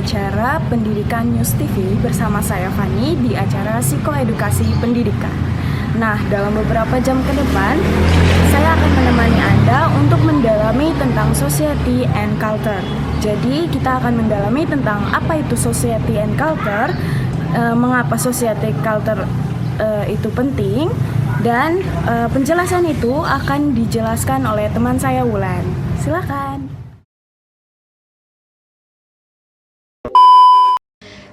acara Pendidikan News TV bersama saya Fani di acara Psikoedukasi Pendidikan. Nah, dalam beberapa jam ke depan, saya akan menemani Anda untuk mendalami tentang society and culture. Jadi, kita akan mendalami tentang apa itu society and culture, mengapa society culture itu penting, dan penjelasan itu akan dijelaskan oleh teman saya Wulan. Silakan.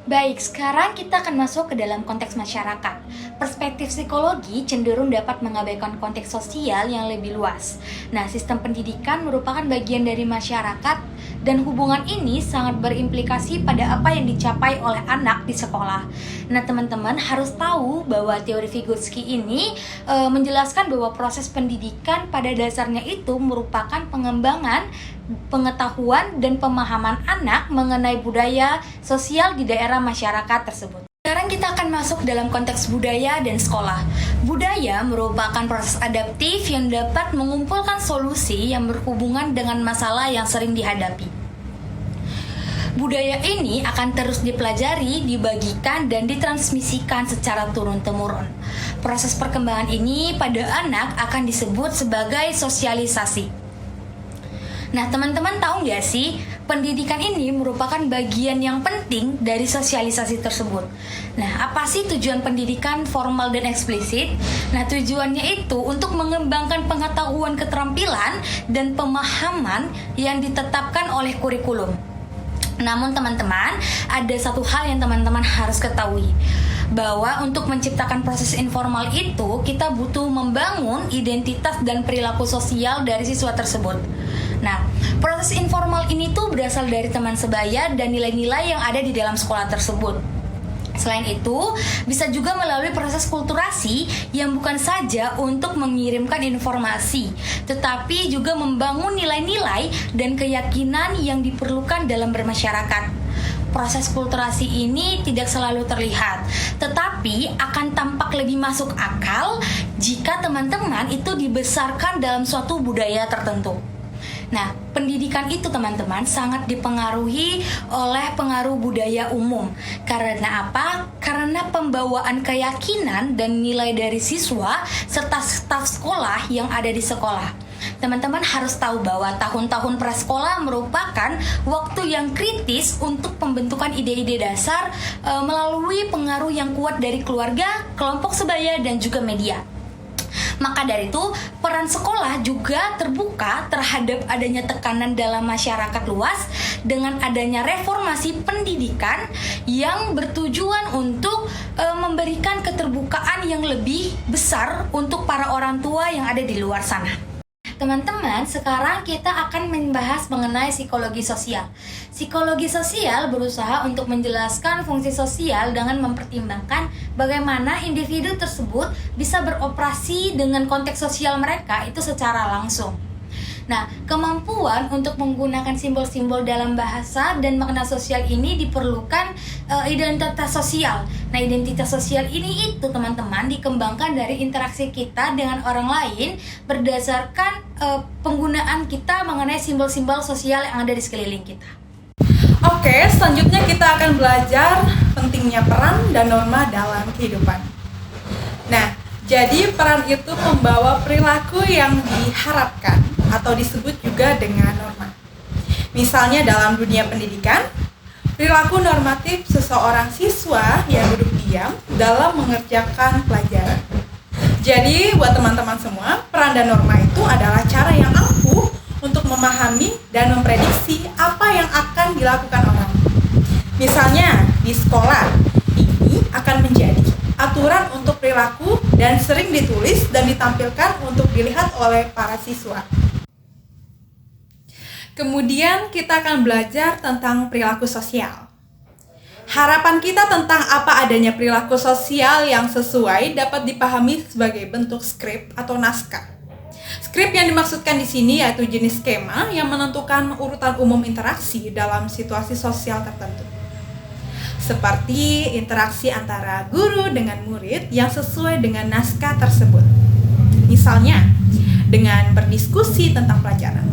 Baik, sekarang kita akan masuk ke dalam konteks masyarakat. Perspektif psikologi cenderung dapat mengabaikan konteks sosial yang lebih luas. Nah, sistem pendidikan merupakan bagian dari masyarakat dan hubungan ini sangat berimplikasi pada apa yang dicapai oleh anak di sekolah. Nah, teman-teman harus tahu bahwa teori Vygotsky ini menjelaskan bahwa proses pendidikan pada dasarnya itu merupakan pengembangan pengetahuan dan pemahaman anak mengenai budaya sosial di daerah masyarakat tersebut. Sekarang kita akan masuk dalam konteks budaya dan sekolah. Budaya merupakan proses adaptif yang dapat mengumpulkan solusi yang berhubungan dengan masalah yang sering dihadapi. Budaya ini akan terus dipelajari, dibagikan, dan ditransmisikan secara turun-temurun. Proses perkembangan ini pada anak akan disebut sebagai sosialisasi. Nah, teman-teman tahu nggak sih, pendidikan ini merupakan bagian yang penting dari sosialisasi tersebut. Nah, apa sih tujuan pendidikan formal dan eksplisit? Nah, tujuannya itu untuk mengembangkan pengetahuan, keterampilan, dan pemahaman yang ditetapkan oleh kurikulum. Namun teman-teman, ada satu hal yang teman-teman harus ketahui, bahwa untuk menciptakan proses informal itu, kita butuh membangun identitas dan perilaku sosial dari siswa tersebut. Nah, proses informal ini tuh berasal dari teman sebaya dan nilai-nilai yang ada di dalam sekolah tersebut. Selain itu, bisa juga melalui proses kulturasi yang bukan saja untuk mengirimkan informasi, tetapi juga membangun nilai-nilai dan keyakinan yang diperlukan dalam bermasyarakat. Proses kulturasi ini tidak selalu terlihat, tetapi akan tampak lebih masuk akal jika teman-teman itu dibesarkan dalam suatu budaya tertentu. Nah, pendidikan itu teman-teman sangat dipengaruhi oleh pengaruh budaya umum. Karena apa? Karena pembawaan keyakinan dan nilai dari siswa serta staf sekolah yang ada di sekolah. Teman-teman harus tahu bahwa tahun-tahun prasekolah merupakan waktu yang kritis untuk pembentukan ide-ide dasar melalui pengaruh yang kuat dari keluarga, kelompok sebaya, dan juga media. Maka dari itu, peran sekolah juga terbuka terhadap adanya tekanan dalam masyarakat luas dengan adanya reformasi pendidikan yang bertujuan untuk memberikan keterbukaan yang lebih besar untuk para orang tua yang ada di luar sana. Teman-teman, sekarang kita akan membahas mengenai psikologi sosial. Psikologi sosial berusaha untuk menjelaskan fungsi sosial dengan mempertimbangkan bagaimana individu tersebut bisa beroperasi dengan konteks sosial mereka itu secara langsung. Nah, kemampuan untuk menggunakan simbol-simbol dalam bahasa dan makna sosial ini diperlukan identitas sosial. Nah, identitas sosial ini itu teman-teman dikembangkan dari interaksi kita dengan orang lain berdasarkan penggunaan kita mengenai simbol-simbol sosial yang ada di sekeliling kita. Oke, selanjutnya kita akan belajar pentingnya peran dan norma dalam kehidupan. Nah, jadi peran itu membawa perilaku yang diharapkan atau disebut juga dengan norma. Misalnya dalam dunia pendidikan, perilaku normatif seseorang siswa yang duduk diam dalam mengerjakan pelajaran. Jadi buat teman-teman semua, peran dan norma itu adalah cara yang ampuh untuk memahami dan memprediksi apa yang akan dilakukan orang. Misalnya di sekolah, ini akan menjadi aturan untuk perilaku dan sering ditulis dan ditampilkan untuk dilihat oleh para siswa. Kemudian kita akan belajar tentang perilaku sosial. Harapan kita tentang apa adanya perilaku sosial yang sesuai dapat dipahami sebagai bentuk skrip atau naskah. Skrip yang dimaksudkan di sini yaitu jenis skema yang menentukan urutan umum interaksi dalam situasi sosial tertentu. Seperti interaksi antara guru dengan murid yang sesuai dengan naskah tersebut. Misalnya, dengan berdiskusi tentang pelajaran.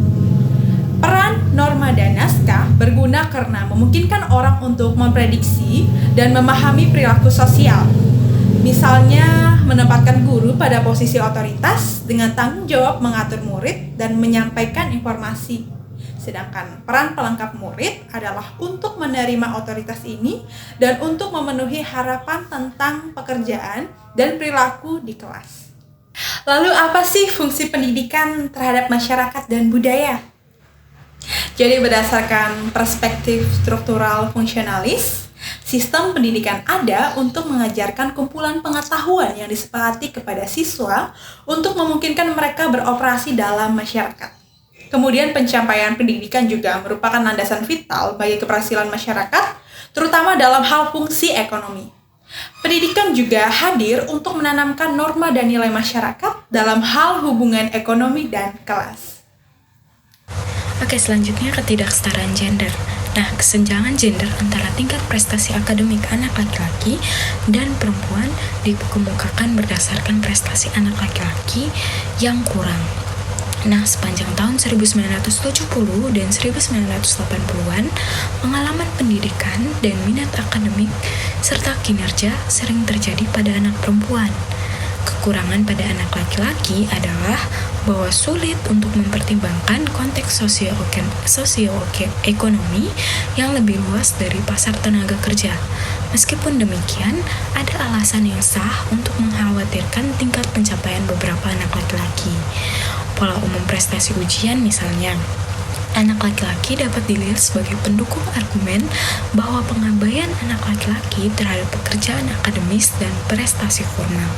Peran Penggunaan norma dan naskah berguna karena memungkinkan orang untuk memprediksi dan memahami perilaku sosial. Misalnya, menempatkan guru pada posisi otoritas dengan tanggung jawab mengatur murid dan menyampaikan informasi. Sedangkan peran pelengkap murid adalah untuk menerima otoritas ini dan untuk memenuhi harapan tentang pekerjaan dan perilaku di kelas. Lalu apa sih fungsi pendidikan terhadap masyarakat dan budaya? Jadi berdasarkan perspektif struktural fungsionalis, sistem pendidikan ada untuk mengajarkan kumpulan pengetahuan yang disepakati kepada siswa untuk memungkinkan mereka beroperasi dalam masyarakat. Kemudian pencapaian pendidikan juga merupakan landasan vital bagi keberhasilan masyarakat, terutama dalam hal fungsi ekonomi. Pendidikan juga hadir untuk menanamkan norma dan nilai masyarakat dalam hal hubungan ekonomi dan kelas. Oke, selanjutnya ketidaksetaraan gender. Nah, kesenjangan gender antara tingkat prestasi akademik anak laki-laki dan perempuan dikemukakan berdasarkan prestasi anak laki-laki yang kurang. Nah, sepanjang tahun 1970 dan 1980-an, pengalaman pendidikan dan minat akademik serta kinerja sering terjadi pada anak perempuan. Kekurangan pada anak laki-laki adalah bahwa sulit untuk mempertimbangkan konteks sosioekonomi yang lebih luas dari pasar tenaga kerja. Meskipun demikian, ada alasan yang sah untuk mengkhawatirkan tingkat pencapaian beberapa anak laki-laki. Pola umum prestasi ujian misalnya, anak laki-laki dapat dilihat sebagai pendukung argumen bahwa pengabaian anak laki-laki terhadap pekerjaan akademis dan prestasi formal.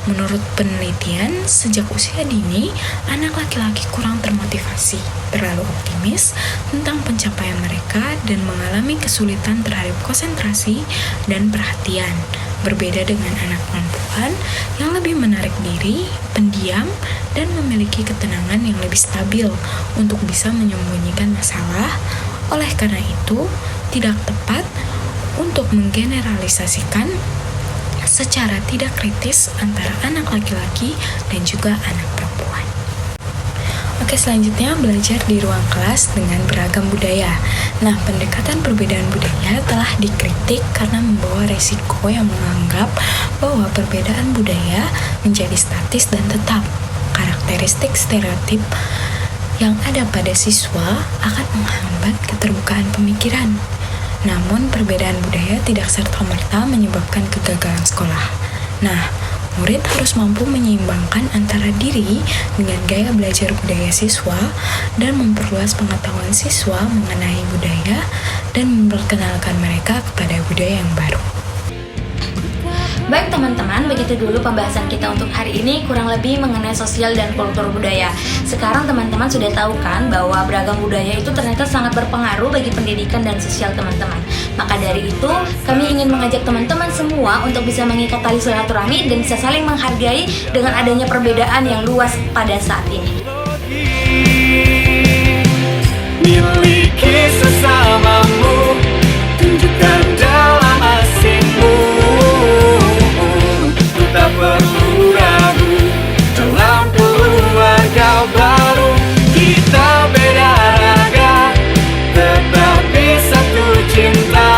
Menurut penelitian, sejak usia dini, anak laki-laki kurang termotivasi, terlalu optimis tentang pencapaian mereka, dan mengalami kesulitan terhadap konsentrasi dan perhatian. Berbeda dengan anak perempuan yang lebih menarik diri, pendiam, dan memiliki ketenangan yang lebih stabil untuk bisa menyembunyikan masalah. Oleh karena itu, tidak tepat untuk menggeneralisasikan secara tidak kritis antara anak laki-laki dan juga anak perempuan. Oke, selanjutnya belajar di ruang kelas dengan beragam budaya. Nah, pendekatan perbedaan budaya telah dikritik karena membawa resiko yang menganggap bahwa perbedaan budaya menjadi statis dan tetap. Karakteristik stereotip yang ada pada siswa akan menghambat keterbukaan pemikiran. Namun, perbedaan budaya tidak serta-merta menyebabkan kegagalan sekolah. Nah, murid harus mampu menyeimbangkan antara diri dengan gaya belajar budaya siswa dan memperluas pengetahuan siswa mengenai budaya dan memperkenalkan mereka kepada budaya yang baru. Baik teman-teman, begitu dulu pembahasan kita untuk hari ini, kurang lebih mengenai sosial dan kultur budaya. Sekarang teman-teman sudah tahu kan bahwa beragam budaya itu ternyata sangat berpengaruh bagi pendidikan dan sosial teman-teman. Maka dari itu, kami ingin mengajak teman-teman semua untuk bisa mengikat tali silaturahmi dan bisa saling menghargai dengan adanya perbedaan yang luas pada saat ini. Miliki sesamamu, tunjukkan dalam asingmu. Tak perlu ragu dalam keluarga baru. Kita beda raga, tetapi satu cinta.